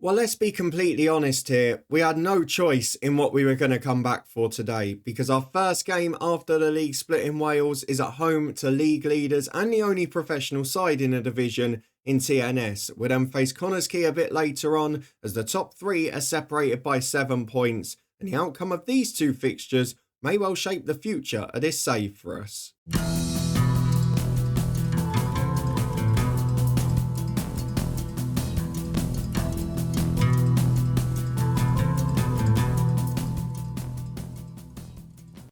Well, let's be completely honest here. We had no choice in what we were going to come back for today because our first game after the league split in Wales is at home to league leaders and the only professional side in the division in TNS. We'll then face Connah's Quay a bit later on as the top three are separated by 7 points, and the outcome of these two fixtures may well shape the future of this save for us.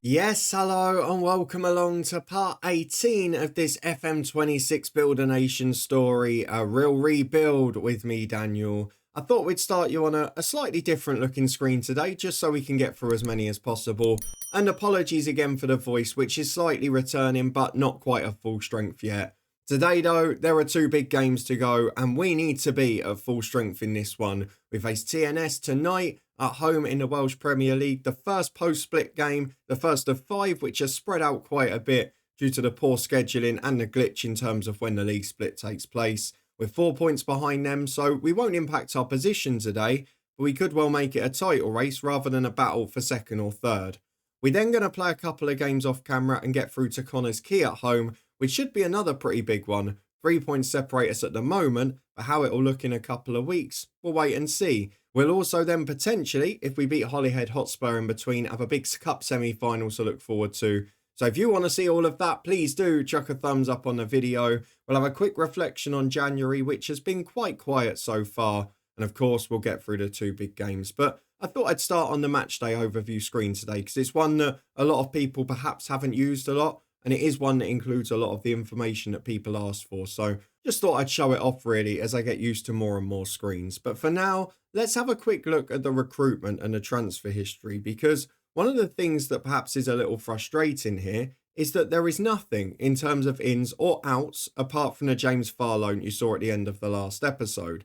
Yes, hello and welcome along to part 18 of this FM26 Build a Nation story, a Rhyl rebuild with me, Daniel. I thought we'd start you on a slightly different looking screen today, just so we can get through as many as possible. And apologies again for the voice, which is slightly returning, but not quite at full strength yet. Today, though, there are two big games to go, and we need to be at full strength in this one. We face TNS tonight at home in the Welsh Premier League, the first post-split game, the first of 5, which are spread out quite a bit due to the poor scheduling and the glitch in terms of when the league split takes place. We're 4 points behind them, so we won't impact our position today, but we could well make it a title race rather than a battle for second or third. We're then going to play a couple of games off camera and get through to Connah's Quay at home, which should be another pretty big one. 3 points separate us at the moment, but how it will look in a couple of weeks, we'll wait and see. We'll also then potentially, if we beat Holyhead Hotspur in between, have a big cup semi-final to look forward to. So if you want to see all of that, please do chuck a thumbs up on the video. We'll have a quick reflection on January, which has been quite quiet so far. And of course, we'll get through the two big games. But I thought I'd start on the matchday overview screen today because it's one that a lot of people perhaps haven't used a lot. And it is one that includes a lot of the information that people ask for. So just thought I'd show it off really as I get used to more and more screens. But for now, let's have a quick look at the recruitment and the transfer history, because one of the things that perhaps is a little frustrating here is that there is nothing in terms of ins or outs apart from the James Farr loan you saw at the end of the last episode.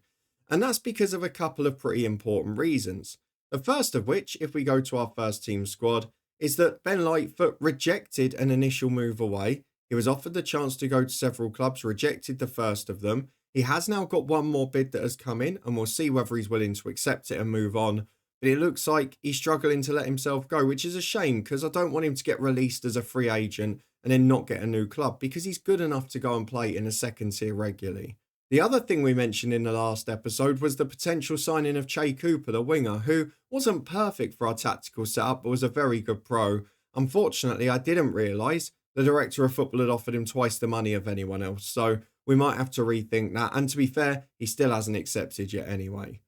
And that's because of a couple of pretty important reasons. The first of which, if we go to our first team squad, is that Ben Lightfoot rejected an initial move away. He was offered the chance to go to several clubs, rejected the first of them. He has now got one more bid that has come in, and we'll see whether he's willing to accept it and move on. But it looks like he's struggling to let himself go, which is a shame because I don't want him to get released as a free agent and then not get a new club because he's good enough to go and play in a second tier regularly. The other thing we mentioned in the last episode was the potential signing of Che Cooper, the winger, who wasn't perfect for our tactical setup but was a very good pro. Unfortunately, I didn't realise the director of football had offered him twice the money of anyone else, so we might have to rethink that. And to be fair, he still hasn't accepted yet anyway.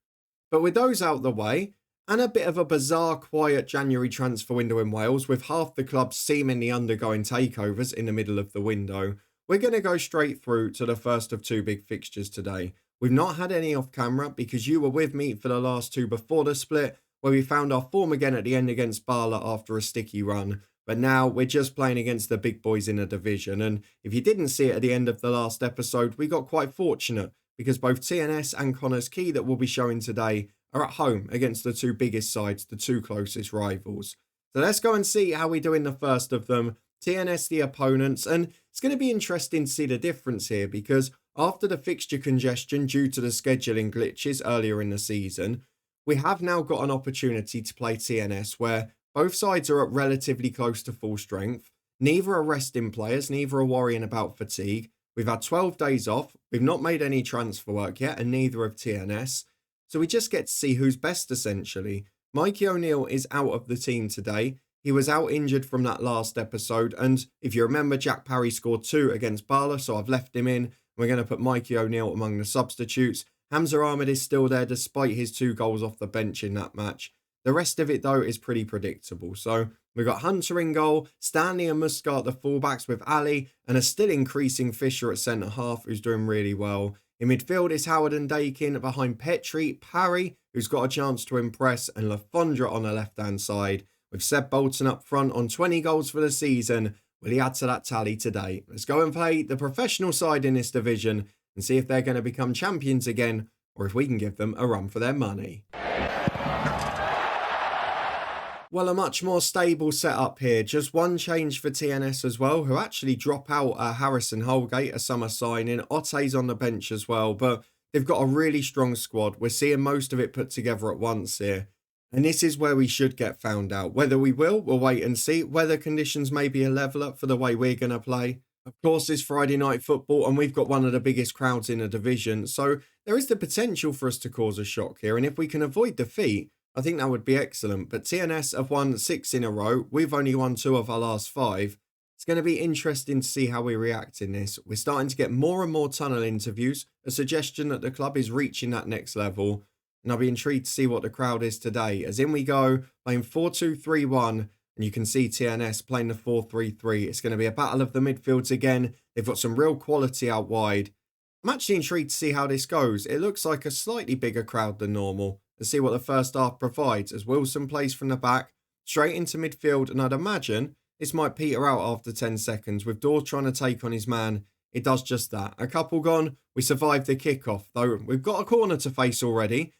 But with those out the way, and a bit of a bizarre, quiet January transfer window in Wales, with half the clubs seemingly undergoing takeovers in the middle of the window, we're going to go straight through to the first of two big fixtures today. We've not had any off camera because you were with me for the last two before the split, where we found our form again at the end against Bala after a sticky run. But now we're just playing against the big boys in the division. And if you didn't see it at the end of the last episode, we got quite fortunate because both TNS and Connah's Quay that we'll be showing today are at home against the two biggest sides, the two closest rivals. So let's go and see how we do in the first of them. TNS the opponents, and it's going to be interesting to see the difference here because after the fixture congestion due to the scheduling glitches earlier in the season, we have now got an opportunity to play TNS where both sides are at relatively close to full strength. Neither are resting players, neither are worrying about fatigue. We've had 12 days off, we've not made any transfer work yet, and neither have TNS. So we just get to see who's best essentially. Mikey O'Neill is out of the team today. He was out injured from that last episode, and if you remember, Jack Parry scored 2 against Bala, so I've left him in. We're going to put Mikey O'Neill among the substitutes. Hamza Ahmed is still there despite his 2 goals off the bench in that match. The rest of it, though, is pretty predictable. So we've got Hunter in goal, Stanley and Muscat the fullbacks with Ali, and a still increasing Fisher at centre-half, who's doing really well. In midfield is Howard and Dakin, behind Petrie, Parry, who's got a chance to impress, and Lafondra on the left-hand side. With Seb Bolton up front on 20 goals for the season, will he add to that tally today? Let's go and play the professional side in this division and see if they're going to become champions again or if we can give them a run for their money. Well, a much more stable setup here. Just one change for TNS as well, who actually drop out Harrison Holgate, a summer signing. Otte's on the bench as well, but They've got a really strong squad. We're seeing most of it put together at once here. And this is where we should get found out. Whether we will, we'll wait and see. Weather conditions may be a leveller for the way we're going to play. Of course, it's Friday night football and we've got one of the biggest crowds in the division. So there is the potential for us to cause a shock here. And if we can avoid defeat, I think that would be excellent. But TNS have won 6 in a row. We've only won 2 of our last 5. It's going to be interesting to see how we react in this. We're starting to get more and more tunnel interviews, a suggestion that the club is reaching that next level. And I'll be intrigued to see what the crowd is today. As in we go, playing 4-2-3-1. And you can see TNS playing the 4-3-3. It's going to be a battle of the midfields again. They've got some real quality out wide. I'm actually intrigued to see how this goes. It looks like a slightly bigger crowd than normal. Let's see what the first half provides. As Wilson plays from the back, straight into midfield. And I'd imagine this might peter out after 10 seconds. With Dawes trying to take on his man, it does just that. A couple gone. We survived the kickoff. Though we've got a corner to face already.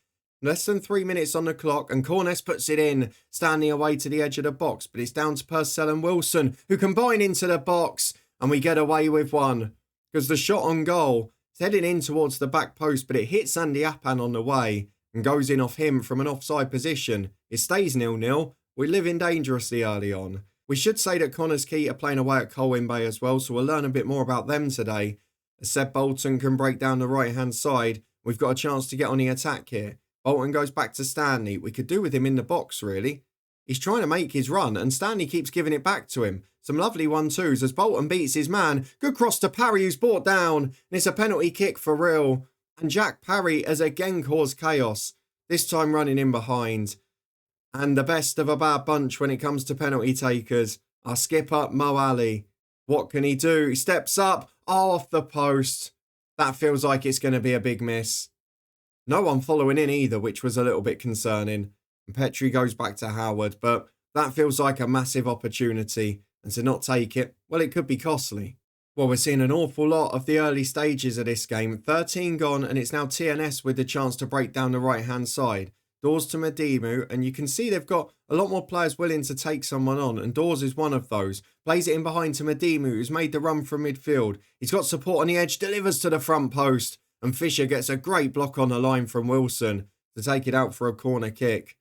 Less than 3 minutes on the clock and Connah puts it in, standing away to the edge of the box. But it's down to Purcell and Wilson who combine into the box and we get away with one. Because the shot on goal is heading in towards the back post, but it hits Andy Appan on the way and goes in off him from an offside position. It stays 0-0. We're living dangerously early on. We should say that Quay are playing away at Quay as well, so we'll learn a bit more about them today. As Seb Bolton can break down the right-hand side, we've got a chance to get on the attack here. Bolton goes back to Stanley. We could do with him in the box, really. He's trying to make his run, and Stanley keeps giving it back to him. Some lovely 1-2s as Bolton beats his man. Good cross to Parry, who's brought down. And it's a penalty kick for Rhyl. And Jack Parry has again caused chaos, this time running in behind. And the best of a bad bunch when it comes to penalty takers, our skipper, Mo Ali. What can he do? He steps up, off the post. That feels like it's going to be a big miss. No one following in either, which was a little bit concerning. And Petrie goes back to Howard, but that feels like a massive opportunity. And to not take it, well, it could be costly. Well, we're seeing an awful lot of the early stages of this game. 13 gone, and it's now TNS with the chance to break down the right-hand side. Dawes to Madimu, and you can see they've got a lot more players willing to take someone on, and Dawes is one of those. Plays it in behind to Madimu, who's made the run from midfield. He's got support on the edge, delivers to the front post. And Fisher gets a great block on the line from Wilson to take it out for a corner kick.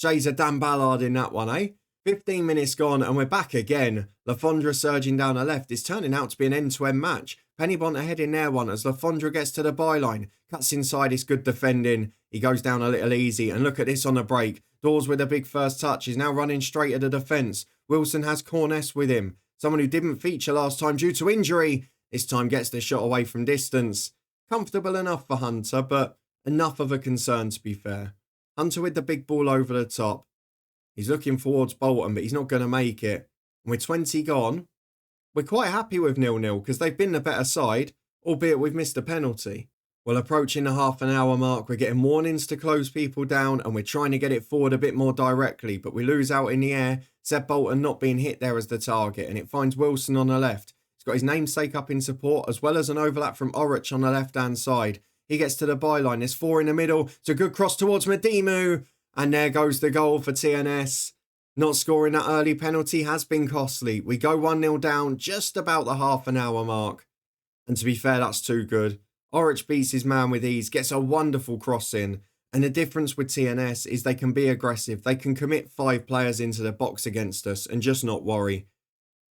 Shades of Dan Ballard in that one, eh? 15 minutes gone and we're back again. Lafondra surging down the left. It's turning out to be an end-to-end match. Pennybont ahead in their one as Lafondra gets to the byline. Cuts inside, it's good defending. He goes down a little easy. And look at this on the break. Dawes with a big first touch. He's now running straight at the defence. Wilson has Connah with him. Someone who didn't feature last time due to injury. This time gets the shot away from distance. Comfortable enough for Hunter, but enough of a concern to be fair. Hunter with the big ball over the top. He's looking towards Bolton, but he's not going to make it. And with 20 gone, we're quite happy with 0-0 because they've been the better side, albeit we've missed a penalty. Well, approaching the half an hour mark, we're getting warnings to close people down and we're trying to get it forward a bit more directly, but we lose out in the air. Seb Bolton not being hit there as the target, and it finds Wilson on the left. He's got his namesake up in support, as well as an overlap from Orich on the left-hand side. He gets to the byline. There's 4 in the middle. It's a good cross towards Madimu. And there goes the goal for TNS. Not scoring that early penalty has been costly. We go 1-0 down just about the half an hour mark. And to be fair, that's too good. Orich beats his man with ease, gets a wonderful cross in. And the difference with TNS is they can be aggressive. They can commit 5 players into the box against us and just not worry.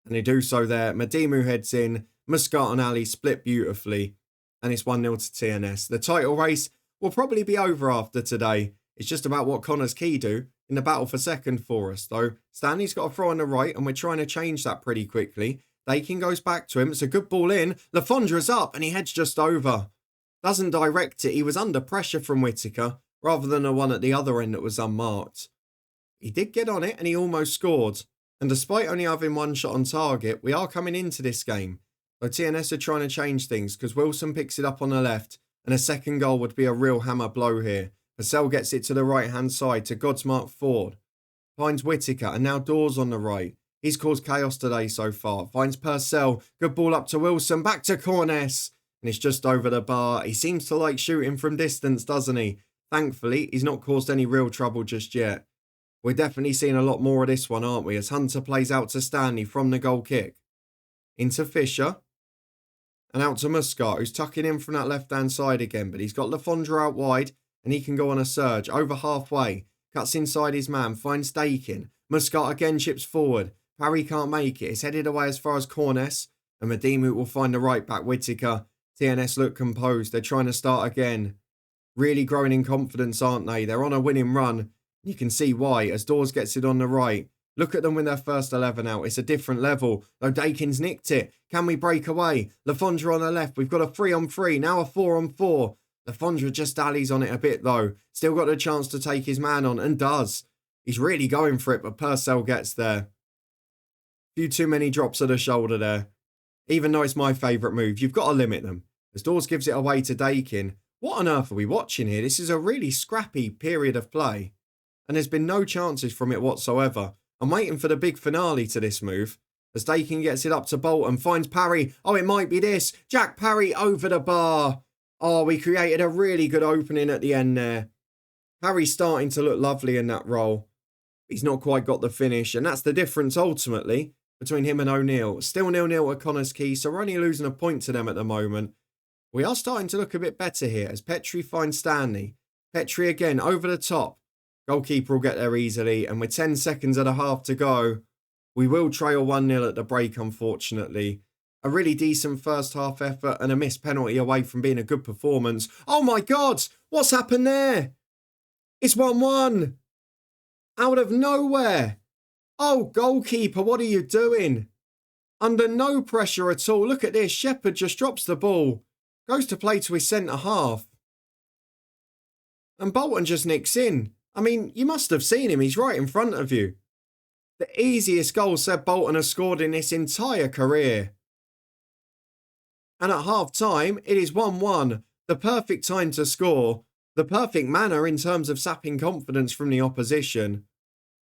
And they do so there. Madimu heads in. Muscat and Ali split beautifully. And it's 1-0 to TNS. The title race will probably be over after today. It's just about what Quay do in the battle for second for us. Though Stanley's got a throw on the right and we're trying to change that pretty quickly. Dakin goes back to him. It's a good ball in. Lafondra's up and he heads just over. Doesn't direct it. He was under pressure from Whittaker rather than the one at the other end that was unmarked. He did get on it and he almost scored. And despite only having 1 shot on target, we are coming into this game. So TNS are trying to change things because Wilson picks it up on the left and a second goal would be a real hammer blow here. Purcell gets it to the right-hand side to Godsmark Ford. Finds Whittaker and now Dawes on the right. He's caused chaos today so far. Finds Purcell. Good ball up to Wilson. Back to Connah. And it's just over the bar. He seems to like shooting from distance, doesn't he? Thankfully, he's not caused any real trouble just yet. We're definitely seeing a lot more of this one, aren't we? As Hunter plays out to Stanley from the goal kick. Into Fisher. And out to Muscat, who's tucking in from that left-hand side again. But he's got Lafondra out wide, and he can go on a surge. Over halfway. Cuts inside his man, finds Dakin. Muscat again chips forward. Parry can't make it. It's headed away as far as Connah. And Madimu will find the right back, Whittaker. TNS look composed. They're trying to start again. Really growing in confidence, aren't they? They're on a winning run. You can see why, as Dawes gets it on the right. Look at them with their first 11 out. It's a different level. Though Dakin's nicked it. Can we break away? Lafondra on the left. We've got a 3-on-3. Now a 4-on-4. Lafondra just dallies on it a bit, though. Still got a chance to take his man on, and does. He's really going for it, but Purcell gets there. Few too many drops of the shoulder there. Even though it's my favourite move, you've got to limit them. As Dawes gives it away to Dakin. What on earth are we watching here? This is a really scrappy period of play. And there's been no chances from it whatsoever. I'm waiting for the big finale to this move. As Dakin gets it up to Bolton, finds Parry. Oh, it might be this. Jack Parry over the bar. Oh, we created a really good opening at the end there. Parry's starting to look lovely in that role. He's not quite got the finish, and that's the difference ultimately between him and O'Neill. Still 0-0 at Connah's Quay, so we're only losing a point to them at the moment. We are starting to look a bit better here as Petrie finds Stanley. Petrie again over the top. Goalkeeper will get there easily, and with 10 seconds and a half to go, we will trail 1-0 at the break, unfortunately. A really decent first half effort and a missed penalty away from being a good performance. Oh my God! What's happened there? It's 1-1! Out of nowhere! Oh, goalkeeper, what are you doing? Under no pressure at all. Look at this. Shepherd just drops the ball. Goes to play to his centre-half. And Bolton just nicks in. I mean, you must have seen him. He's right in front of you. The easiest goal Seb Bolton has scored in his entire career. And at half-time, it is 1-1. The perfect time to score. The perfect manner in terms of sapping confidence from the opposition.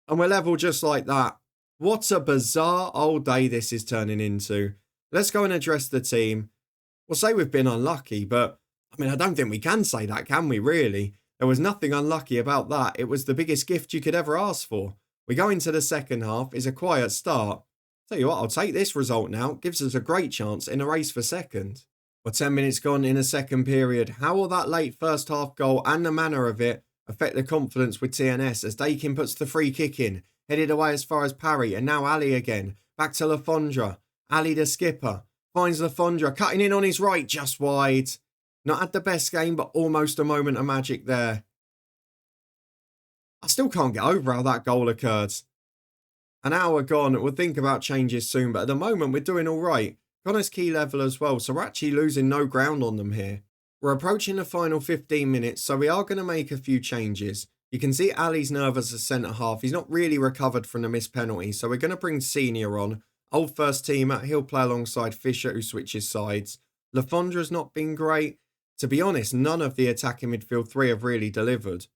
And we're level just like that. What a bizarre old day this is turning into. Let's go and address the team. We'll say we've been unlucky, but I mean, I don't think we can say that, can we, really? There was nothing unlucky about that. It was the biggest gift you could ever ask for. We go into the second half. It's a quiet start. Tell you what, I'll take this result now. Gives us a great chance in a race for second. Well, 10 minutes gone in a second period. How will that late first half goal and the manner of it affect the confidence with TNS as Dakin puts the free kick in? Headed away as far as Parry, and now Ali again. Back to Lafondra. Ali the skipper. Finds Lafondra, cutting in on his right, just wide. Not had the best game, but almost a moment of magic there. I still can't get over how that goal occurred. An hour gone, we'll think about changes soon, but at the moment we're doing all right. Connah's Quay level as well, so we're actually losing no ground on them here. We're approaching the final 15 minutes, so we are going to make a few changes. You can see Ali's nervous as centre-half. He's not really recovered from the missed penalty, so we're going to bring Senior on. Old first teamer, he'll play alongside Fisher, who switches sides. Lafondra's not been great. To be honest, none of the attacking midfield three have really delivered.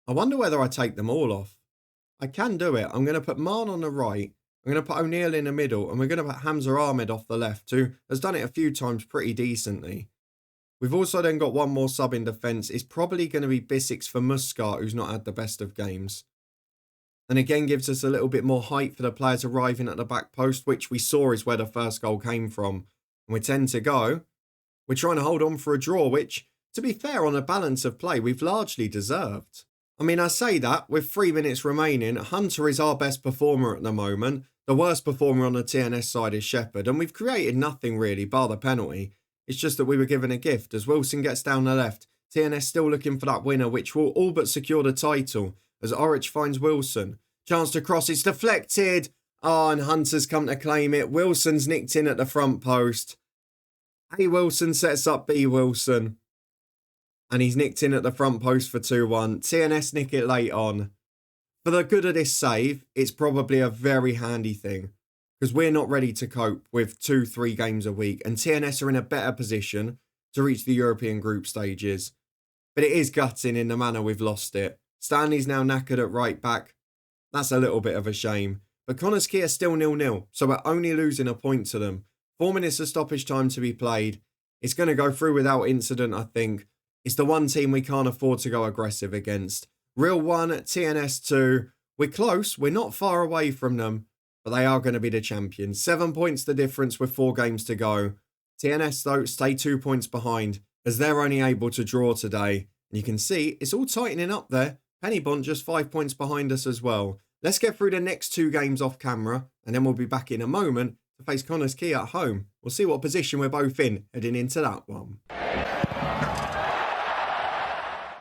I wonder whether I take them all off. I can do it. I'm going to put Marn on the right. I'm going to put O'Neill in the middle, and we're going to put Hamza Ahmed off the left, who has done it a few times pretty decently. We've also then got one more sub in defence. It's probably going to be Bissix for Muscat, who's not had the best of games. And again gives us a little bit more height for the players arriving at the back post, which we saw is where the first goal came from. And we tend to go. We're trying to hold on for a draw, which, to be fair, on a balance of play, we've largely deserved. I mean, I say that with 3 minutes remaining. Hunter is our best performer at the moment. The worst performer on the TNS side is Shepherd, and we've created nothing really, bar the penalty. It's just that we were given a gift as Wilson gets down the left. TNS still looking for that winner, which will all but secure the title as Orich finds Wilson. Chance to cross, it's deflected. Oh, and Hunter's come to claim it. Wilson's nicked in at the front post. A Wilson sets up B Wilson. And he's nicked in at the front post for 2-1. TNS nick it late on. For the good of this save, it's probably a very handy thing. Because we're not ready to cope with 2-3 games a week. And TNS are in a better position to reach the European group stages. But it is gutting in the manner we've lost it. Stanley's now knackered at right back. That's a little bit of a shame. But Connah's Quay are still 0-0. So we're only losing a point to them. 4 minutes of stoppage time to be played. It's going to go through without incident, I think. It's the one team we can't afford to go aggressive against. Rhyl 1, TNS 2. We're close. We're not far away from them. But they are going to be the champions. 7 points the difference with 4 games to go. TNS, though, stay 2 points behind as they're only able to draw today. And you can see it's all tightening up there. Pennybont just 5 points behind us as well. Let's get through the next 2 games off camera, and then we'll be back in a moment to face Connah's Quay at home. We'll see what position we're both in heading into that one.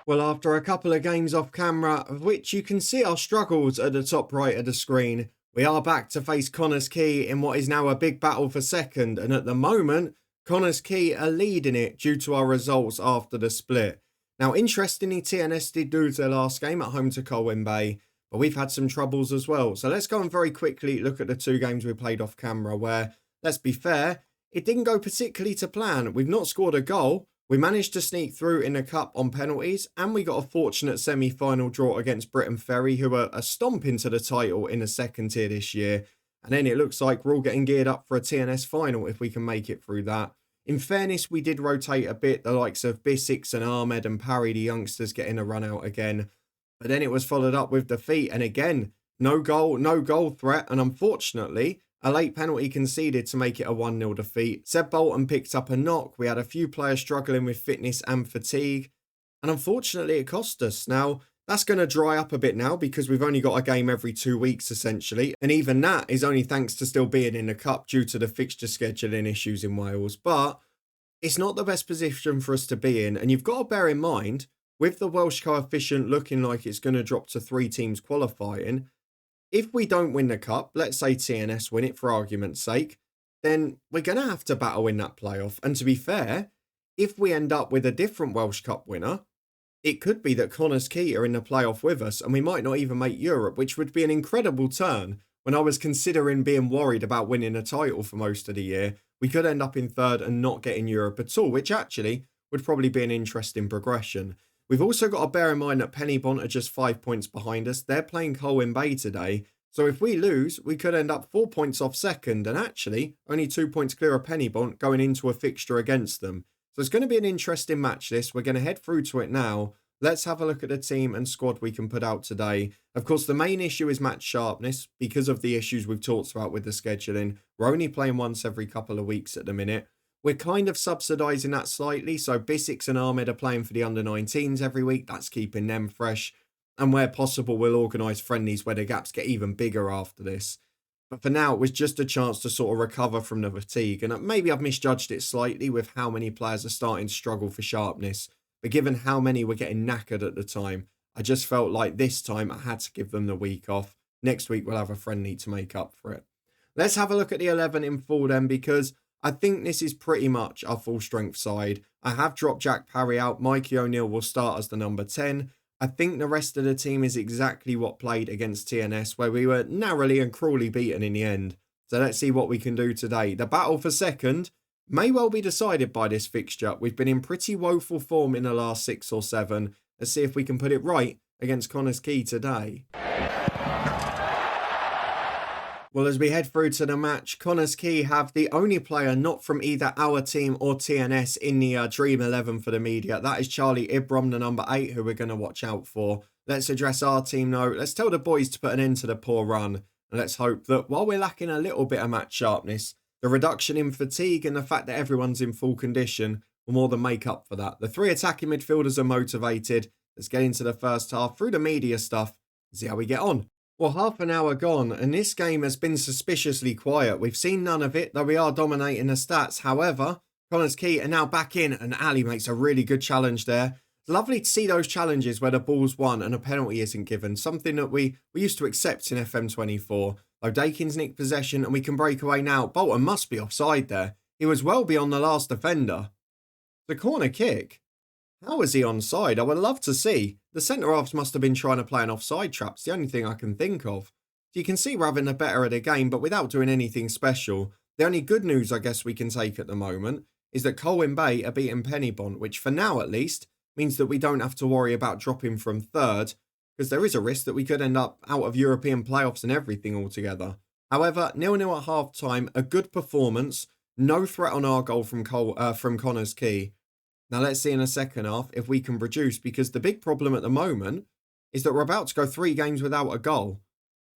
Well, after a couple of games off camera, of which you can see our struggles at the top right of the screen, we are back to face Connah's Quay in what is now a big battle for second, and at the moment, Connah's Quay are leading it due to our results after the split. Now, interestingly, TNS did lose their last game at home to Quay, but we've had some troubles as well. So let's go and very quickly look at the 2 games we played off camera where, let's be fair, it didn't go particularly to plan. We've not scored a goal. We managed to sneak through in the cup on penalties, and we got a fortunate semi-final draw against Britain Ferry, who are a stomp into the title in the second tier this year. And then it looks like we're all getting geared up for a TNS final if we can make it through that. In fairness, we did rotate a bit, the likes of Bissix and Ahmed and Parry, the youngsters, getting a run out again. But then it was followed up with defeat, and again, no goal threat, and unfortunately, a late penalty conceded to make it a 1-0 defeat. Seb Bolton picked up a knock. We had a few players struggling with fitness and fatigue, and unfortunately, it cost us. Now, that's going to dry up a bit now because we've only got a game every 2 weeks, essentially, and even that is only thanks to still being in the cup due to the fixture scheduling issues in Wales. But it's not the best position for us to be in, and you've got to bear in mind, with the Welsh coefficient looking like it's going to drop to 3 teams qualifying, if we don't win the cup, let's say TNS win it for argument's sake, then we're going to have to battle in that playoff. And to be fair, if we end up with a different Welsh Cup winner, it could be that Connah's Quay are in the playoff with us and we might not even make Europe, which would be an incredible turn. When I was considering being worried about winning a title for most of the year, we could end up in third and not getting Europe at all, which actually would probably be an interesting progression. We've also got to bear in mind that Pennybont are just 5 points behind us. They're playing Quay today. So if we lose, we could end up 4 points off second and actually only 2 points clear of Pennybont going into a fixture against them. So it's going to be an interesting match this. We're going to head through to it now. Let's have a look at the team and squad we can put out today. Of course, the main issue is match sharpness because of the issues we've talked about with the scheduling. We're only playing once every couple of weeks at the minute. We're kind of subsidising that slightly. So Bissix and Ahmed are playing for the under-19s every week. That's keeping them fresh. And where possible, we'll organise friendlies where the gaps get even bigger after this. But for now, it was just a chance to sort of recover from the fatigue. And maybe I've misjudged it slightly with how many players are starting to struggle for sharpness. But given how many were getting knackered at the time, I just felt like this time I had to give them the week off. Next week, we'll have a friendly to make up for it. Let's have a look at the 11 in full then, because I think this is pretty much our full strength side. I have dropped Jack Parry out. Mikey O'Neill will start as the number 10. I think the rest of the team is exactly what played against TNS, where we were narrowly and cruelly beaten in the end. So let's see what we can do today. The battle for second may well be decided by this fixture. We've been in pretty woeful form in the last 6 or 7. Let's see if we can put it right against Connah's Quay today. Well, as we head through to the match, Connah's Quay have the only player not from either our team or TNS in the Dream 11 for the media. That is Charlie Ibram, the number 8, who we're going to watch out for. Let's address our team though. Let's tell the boys to put an end to the poor run. And let's hope that while we're lacking a little bit of match sharpness, the reduction in fatigue and the fact that everyone's in full condition will more than make up for that. The 3 attacking midfielders are motivated. Let's get into the first half through the media stuff and see how we get on. Well, half an hour gone, and this game has been suspiciously quiet. We've seen none of it, though we are dominating the stats. However, Connah's Quay are now back in, and Ali makes a really good challenge there. It's lovely to see those challenges where the ball's won and a penalty isn't given, something that we used to accept in FM24. Though Dakins nicked possession, and we can break away now. Bolton must be offside there. He was well beyond the last defender. The corner kick. How is he onside? I would love to see. The centre-halves must have been trying to play an offside trap. It's the only thing I can think of. So you can see we're having the better of the game, but without doing anything special. The only good news I guess we can take at the moment is that Quay are beating Pennybont, which for now at least means that we don't have to worry about dropping from third, because there is a risk that we could end up out of European playoffs and everything altogether. However, 0-0 at half-time, a good performance, no threat on our goal from Connah's Quay. Now let's see in the second half if we can produce, because the big problem at the moment is that we're about to go 3 games without a goal.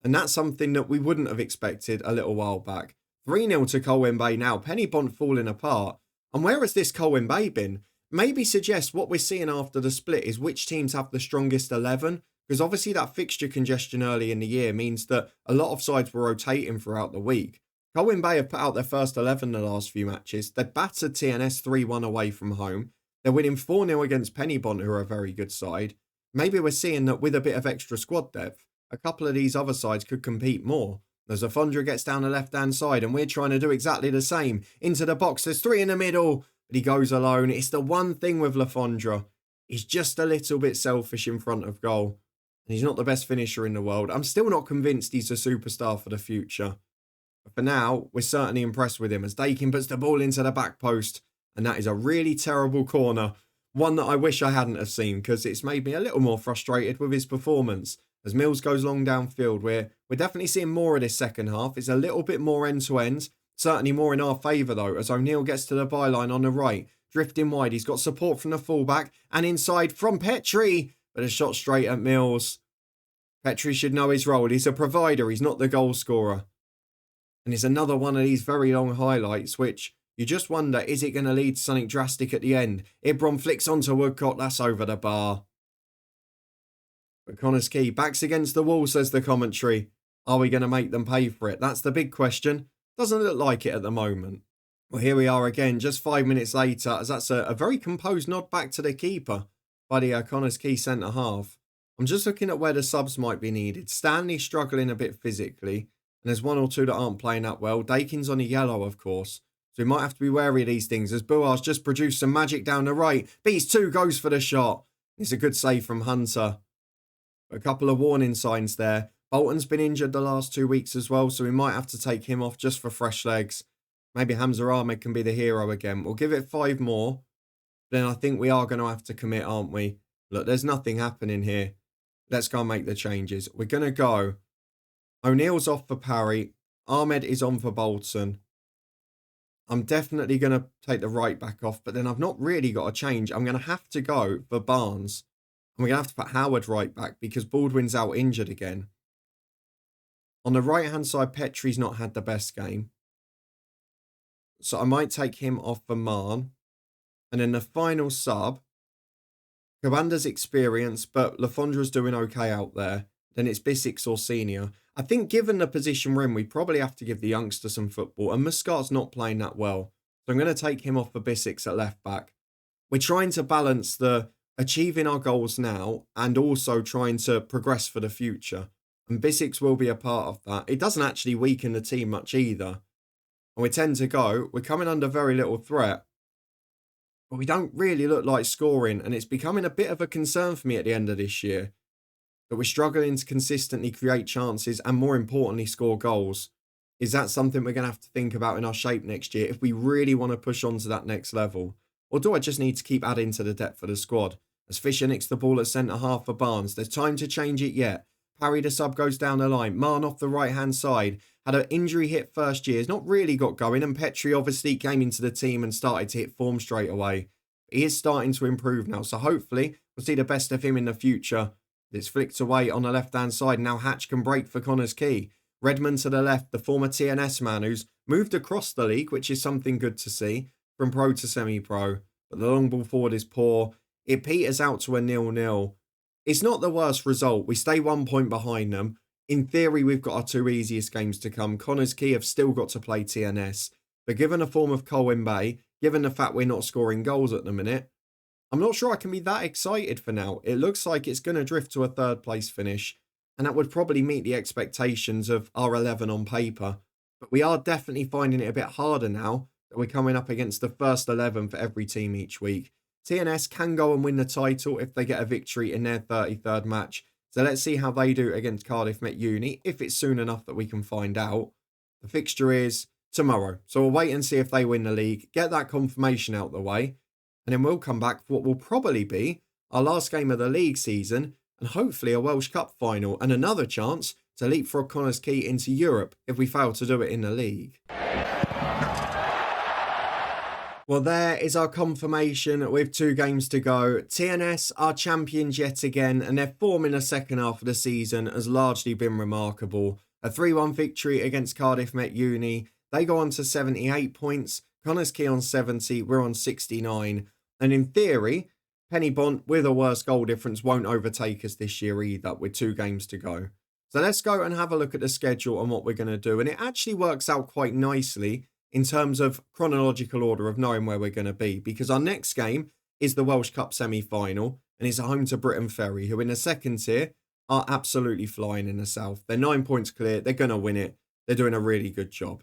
And that's something that we wouldn't have expected a little while back. 3-0 to Quay now. Pennybont falling apart. And where has this Quay been? Maybe suggest what we're seeing after the split is which teams have the strongest 11, because obviously that fixture congestion early in the year means that a lot of sides were rotating throughout the week. Quay have put out their first 11 in the last few matches. They've battered TNS 3-1 away from home. They're winning 4-0 against Pennybont, who are a very good side. Maybe we're seeing that with a bit of extra squad depth, a couple of these other sides could compete more. As Lafondra gets down the left-hand side, and we're trying to do exactly the same. Into the box, there's 3 in the middle, but he goes alone. It's the one thing with Lafondra. He's just a little bit selfish in front of goal. And he's not the best finisher in the world. I'm still not convinced he's a superstar for the future. But for now, we're certainly impressed with him as Dakin puts the ball into the back post. And that is a really terrible corner. One that I wish I hadn't have seen, because it's made me a little more frustrated with his performance. As Mills goes long downfield, we're definitely seeing more of this second half. It's a little bit more end-to-end. Certainly more in our favour, though, as O'Neill gets to the byline on the right. Drifting wide, he's got support from the fullback. And inside from Petrie. But a shot straight at Mills. Petrie should know his role. He's a provider. He's not the goal scorer. And it's another one of these very long highlights, which you just wonder, is it going to lead to something drastic at the end? Ibron flicks onto Woodcock. That's over the bar. But Quay backs against the wall, says the commentary. Are we going to make them pay for it? That's the big question. Doesn't look like it at the moment. Well, here we are again, just 5 minutes later, as that's a very composed nod back to the keeper by the Quay centre-half. I'm just looking at where the subs might be needed. Stanley's struggling a bit physically, and there's 1 or 2 that aren't playing that well. Dakin's on a yellow, of course. So we might have to be wary of these things, as Buar's just produced some magic down the right. Beats 2, goes for the shot. It's a good save from Hunter. A couple of warning signs there. Bolton's been injured the last 2 weeks as well, so we might have to take him off just for fresh legs. Maybe Hamza Ahmed can be the hero again. We'll give it 5 more. Then I think we are going to have to commit, aren't we? Look, there's nothing happening here. Let's go and make the changes. We're going to go. O'Neill's off for Parry. Ahmed is on for Bolton. I'm definitely going to take the right back off, but then I've not really got a change. I'm going to have to go for Barnes. And we're going to have to put Howard right back because Baldwin's out injured again. On the right-hand side, Petrie's not had the best game. So I might take him off for Marn. And then the final sub, Cabanda's experienced, but Lafondra's doing okay out there. Then it's Bissix or Senior. I think given the position we're in, we probably have to give the youngster some football. And Muscat's not playing that well. So I'm going to take him off for Bissix at left back. We're trying to balance the achieving our goals now and also trying to progress for the future. And Bissix will be a part of that. It doesn't actually weaken the team much either. And we tend to go, we're coming under very little threat. But we don't really look like scoring. And it's becoming a bit of a concern for me at the end of this year. That we're struggling to consistently create chances and more importantly score goals. Is that something we're going to have to think about in our shape next year if we really want to push on to that next level? Or do I just need to keep adding to the depth of the squad? As Fisher nicks the ball at centre-half for Barnes. There's time to change it yet. Parry the sub goes down the line. Marn off the right-hand side. Had an injury hit first year. Has not really got going. And Petrie obviously came into the team and started to hit form straight away. He is starting to improve now. So hopefully we'll see the best of him in the future. It's flicked away on the left-hand side. Now Hatch can break for Quay. Redmond to the left. The former TNS man who's moved across the league, which is something good to see. From pro to semi-pro. But the long ball forward is poor. It peters out to a 0-0. It's not the worst result. We stay 1 point behind them. In theory, we've got our 2 easiest games to come. Quay have still got to play TNS. But given the form of Quay, given the fact we're not scoring goals at the minute, I'm not sure I can be that excited for now. It looks like it's going to drift to a 3rd place finish. And that would probably meet the expectations of our 11 on paper. But we are definitely finding it a bit harder now that we're coming up against the first 11 for every team each week. TNS can go and win the title if they get a victory in their 33rd match. So let's see how they do against Cardiff Met Uni, if it's soon enough that we can find out. The fixture is tomorrow. So we'll wait and see if they win the league, get that confirmation out the way, and then we'll come back for what will probably be our last game of the league season, and hopefully a Welsh Cup final, and another chance to leapfrog Quay into Europe if we fail to do it in the league. Well, there is our confirmation with 2 games to go. TNS are champions yet again, and their form in the second half of the season has largely been remarkable. A 3-1 victory against Cardiff Met Uni. They go on to 78 points. Connah's Quay on 70, we're on 69. And in theory, Penybont, with a worse goal difference, won't overtake us this year either, with 2 games to go. So let's go and have a look at the schedule and what we're going to do. And it actually works out quite nicely in terms of chronological order of knowing where we're going to be, because our next game is the Welsh Cup semi-final, and it's at home to Britain Ferry, who in the second tier are absolutely flying in the south. They're 9 points clear. They're going to win it. They're doing a really good job.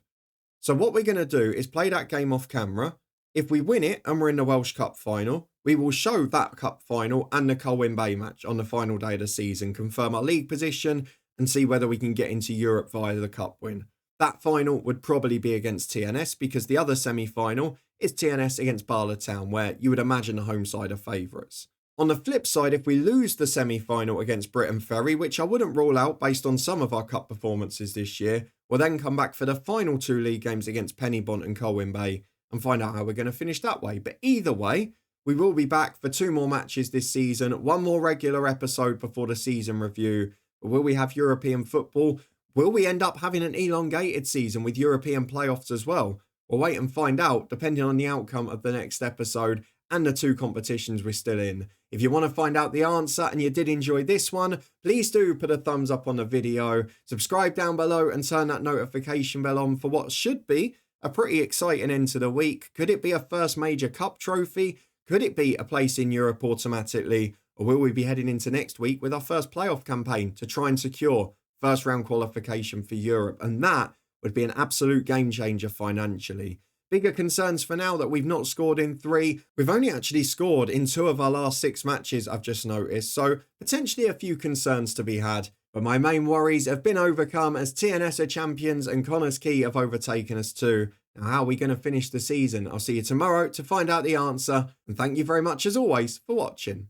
So what we're going to do is play that game off camera. If we win it and we're in the Welsh Cup final, we will show that cup final and the Colwyn Bay match on the final day of the season, confirm our league position and see whether we can get into Europe via the cup win. That final would probably be against TNS, because the other semi-final is TNS against Bala Town, where you would imagine the home side are favourites. On the flip side, if we lose the semi-final against Britain Ferry, which I wouldn't rule out based on some of our cup performances this year, we'll then come back for the final 2 league games against Penybont and Colwyn Bay and find out how we're going to finish that way. But either way, we will be back for 2 more matches this season, 1 more regular episode before the season review. Will we have European football? Will we end up having an elongated season with European playoffs as well? We'll wait and find out, depending on the outcome of the next episode and the 2 competitions we're still in. If you want to find out the answer and you did enjoy this one, please do put a thumbs up on the video, subscribe down below and turn that notification bell on for what should be a pretty exciting end to the week. Could it be a first major cup trophy? Could it be a place in Europe automatically? Or will we be heading into next week with our first playoff campaign to try and secure first round qualification for Europe? And that would be an absolute game changer financially. Bigger concerns for now that we've not scored in 3. We've only actually scored in 2 of our last 6 matches, I've just noticed. So potentially a few concerns to be had. But my main worries have been overcome as TNS are champions and Connah's Quay have overtaken us too. Now, how are we going to finish the season? I'll see you tomorrow to find out the answer. And thank you very much as always for watching.